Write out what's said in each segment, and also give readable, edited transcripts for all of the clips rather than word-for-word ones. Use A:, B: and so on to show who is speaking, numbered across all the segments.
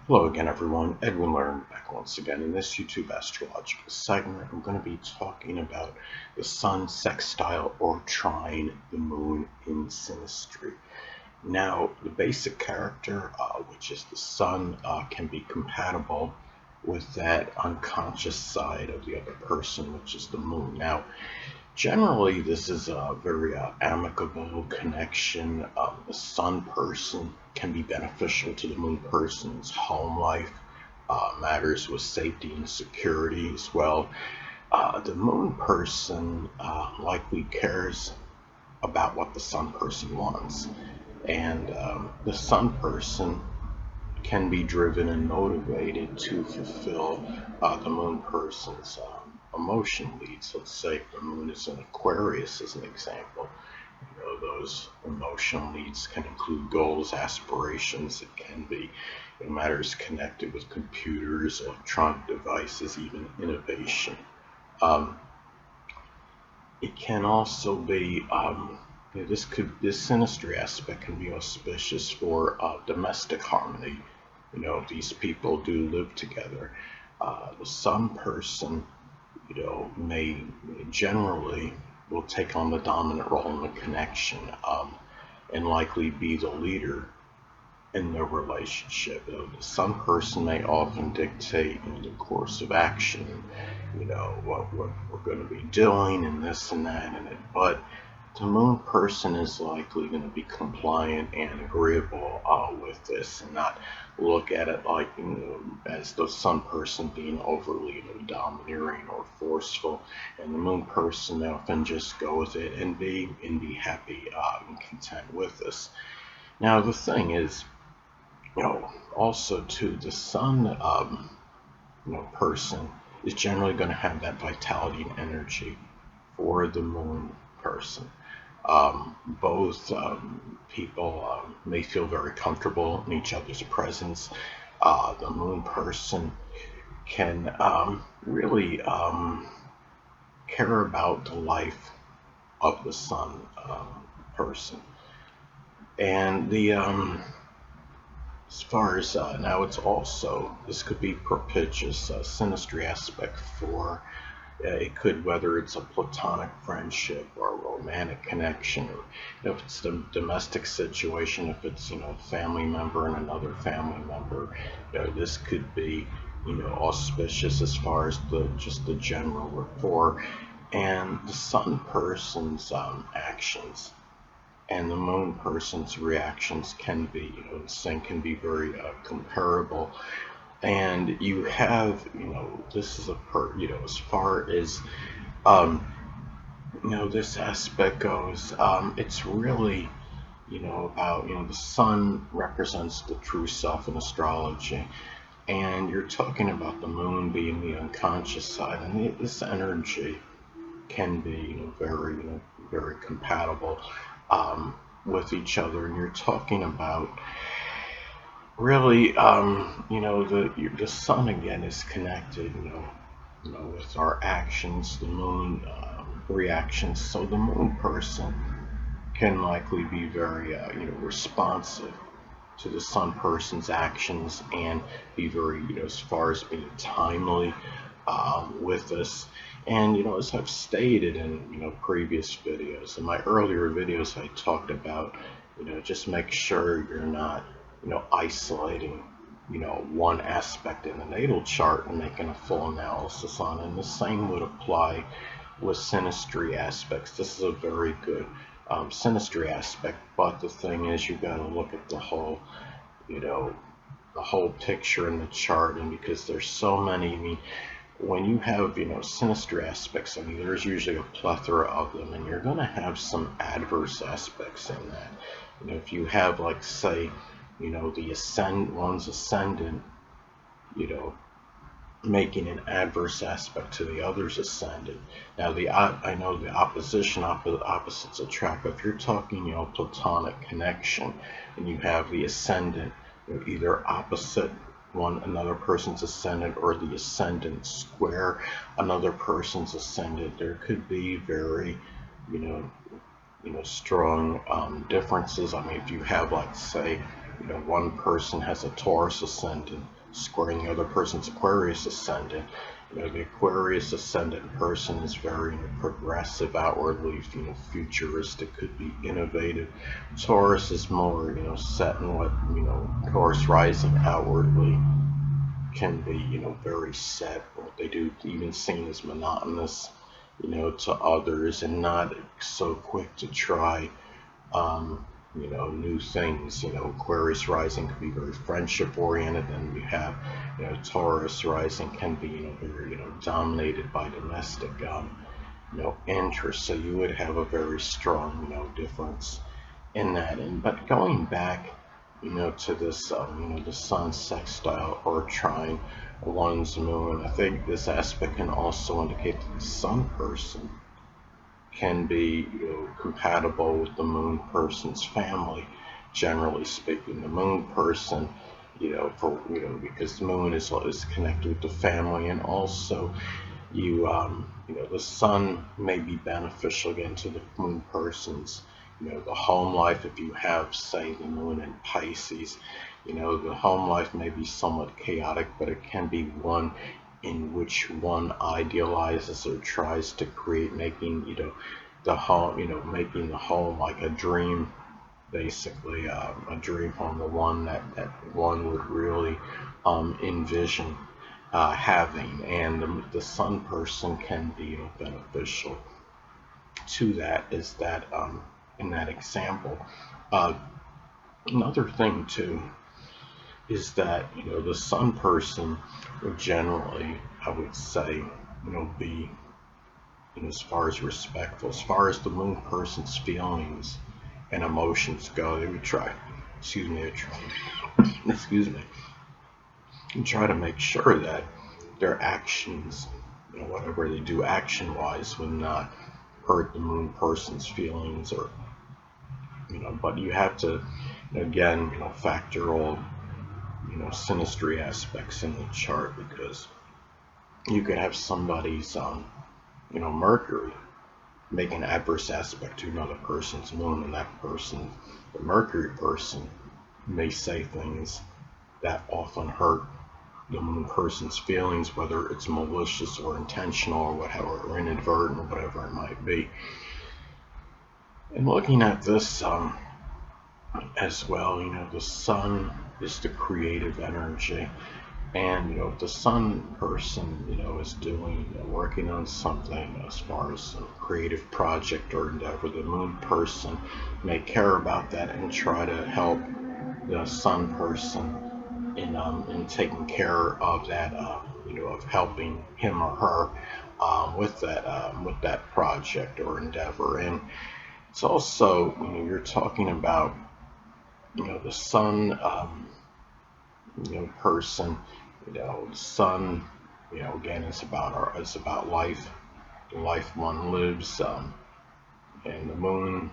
A: Hello again, everyone. Edwin Learnard back once again. In this YouTube astrological segment, I'm going to be talking about the Sun sextile or trine the Moon in Synastry. Now, the basic character, which is the Sun, can be compatible with that unconscious side of the other person, which is the Moon. Now, generally, this is a very amicable connection. The Sun person can be beneficial to the Moon person's home life, matters with safety and security as well. The Moon person likely cares about what the Sun person wants, and the Sun person can be driven and motivated to fulfill the Moon person's emotion needs. Let's say the Moon is in Aquarius as an example. Those emotional needs can include goals, aspirations. It can be matters connected with computers, electronic devices, even innovation. Um, it can also be this synastry aspect can be auspicious for domestic harmony. These people do live together. The Sun person, may generally will take on the dominant role in the connection, and likely be the leader in their relationship. The Sun person may often dictate the course of action, what we're going to be doing and this and that and it. But the Moon person is likely going to be compliant and agreeable with this, and not look at it like as the Sun person being overly domineering or forceful, and the Moon person often just go with it and be happy and content with this. Now the thing is, also too, the Sun person is generally going to have that vitality and energy for the Moon person. Both people may feel very comfortable in each other's presence. The Moon person can really care about the life of the Sun person. And the as far as now, it's also, this could be propitious synastry aspect for it could, whether it's a platonic friendship or a romantic connection, or if it's the domestic situation, if it's a family member and another family member, this could be auspicious as far as just the general rapport. And the Sun person's actions and the Moon person's reactions can be, the same, can be very comparable. And you have, this is as far as, this aspect goes, it's really, about, the Sun represents the true self in astrology. And you're talking about the Moon being the unconscious side, and this energy can be, very compatible with each other. And you're talking about really, the Sun again is connected, with our actions, the Moon reactions. So the Moon person can likely be very, responsive to the Sun person's actions, and be very, as far as being timely with us. And as I've stated in previous videos, in my earlier videos, I talked about just make sure you're not isolating one aspect in the natal chart and making a full analysis on it. And the same would apply with synastry aspects. This is a very good synastry aspect, but the thing is, you got to look at the whole the whole picture in the chart. And because there's so many, when you have synastry aspects, there's usually a plethora of them, and you're going to have some adverse aspects in that. If you have, like, say, one's ascendant, making an adverse aspect to the other's ascendant. Now, I know the opposites attract, but if you're talking, platonic connection, and you have the ascendant, either opposite another person's ascendant, or the ascendant square another person's ascendant, there could be very, strong differences. If you have, like, say, one person has a Taurus ascendant squaring the other person's Aquarius ascendant. The Aquarius ascendant person is very progressive outwardly, futuristic, could be innovative. Taurus is more, set in what, Taurus rising outwardly can be, very set. What they do even seen as monotonous, to others, and not so quick to try, new things. Aquarius rising can be very friendship oriented, and you have, Taurus rising can be, very, dominated by domestic, interests. So you would have a very strong, difference in that. But going back, to this, the sun sextile or trine one's moon, I think this aspect can also indicate that the sun person can be, compatible with the moon person's family. Generally speaking, the moon person, because the moon is connected with the family, and also the sun may be beneficial again to the moon person's, the home life. If you have, say, the moon in Pisces, the home life may be somewhat chaotic, but it can be one in which one idealizes or tries to create, making, the home, making the home like a dream, basically, a dream home, the one that one would really envision having. And the sun person can be, beneficial to that, is that, in that example. Another thing too is that, the sun person would generally, I would say, be, as far as respectful, as far as the moon person's feelings and emotions go. They would try, excuse me, and try to make sure that their actions, whatever they do action-wise, would not hurt the moon person's feelings, or, but you have to, again, factor all, synastry aspects in the chart, because you could have somebody's, Mercury make an adverse aspect to another person's moon, and that person, the Mercury person, may say things that often hurt the moon person's feelings, whether it's malicious or intentional or whatever, or inadvertent, or whatever it might be. And looking at this as well, the sun is the creative energy. And, if the sun person, is doing, working on something as far as a creative project or endeavor, the moon person may care about that and try to help the sun person in taking care of that, of helping him or her with that project or endeavor. And it's also, you're talking about, the sun, person, the sun, again, it's about life, the life one lives, and the moon,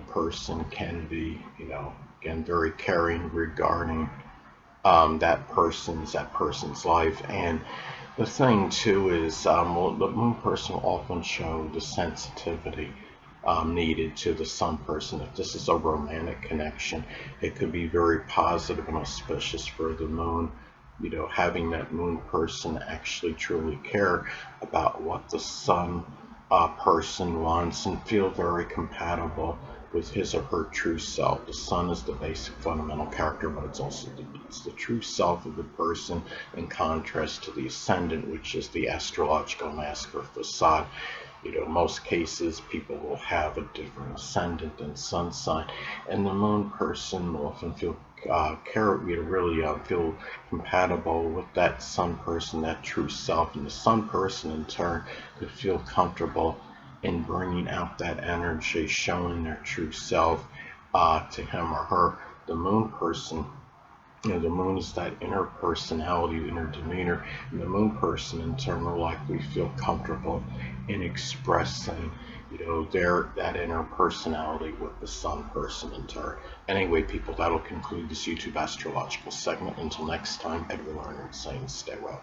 A: person can be, again, very caring regarding that person's life. And the thing too is, the moon person will often show the sensitivity needed to the sun person. If this is a romantic connection, it could be very positive and auspicious for the moon, having that moon person actually truly care about what the sun person wants, and feel very compatible with his or her true self. The sun is the basic fundamental character, but it's also the true self of the person, in contrast to the ascendant, which is the astrological mask or facade. Most cases people will have a different ascendant and sun sign, and the moon person will often feel really feel compatible with that sun person, that true self, and the sun person in turn could feel comfortable in bringing out that energy, showing their true self to him or her. The moon person, the moon is that inner personality, inner demeanor, and the moon person in turn will likely feel comfortable in expressing, that inner personality with the sun person in turn. Anyway, people, that'll conclude this YouTube astrological segment. Until next time, Edwin Learnard saying stay well.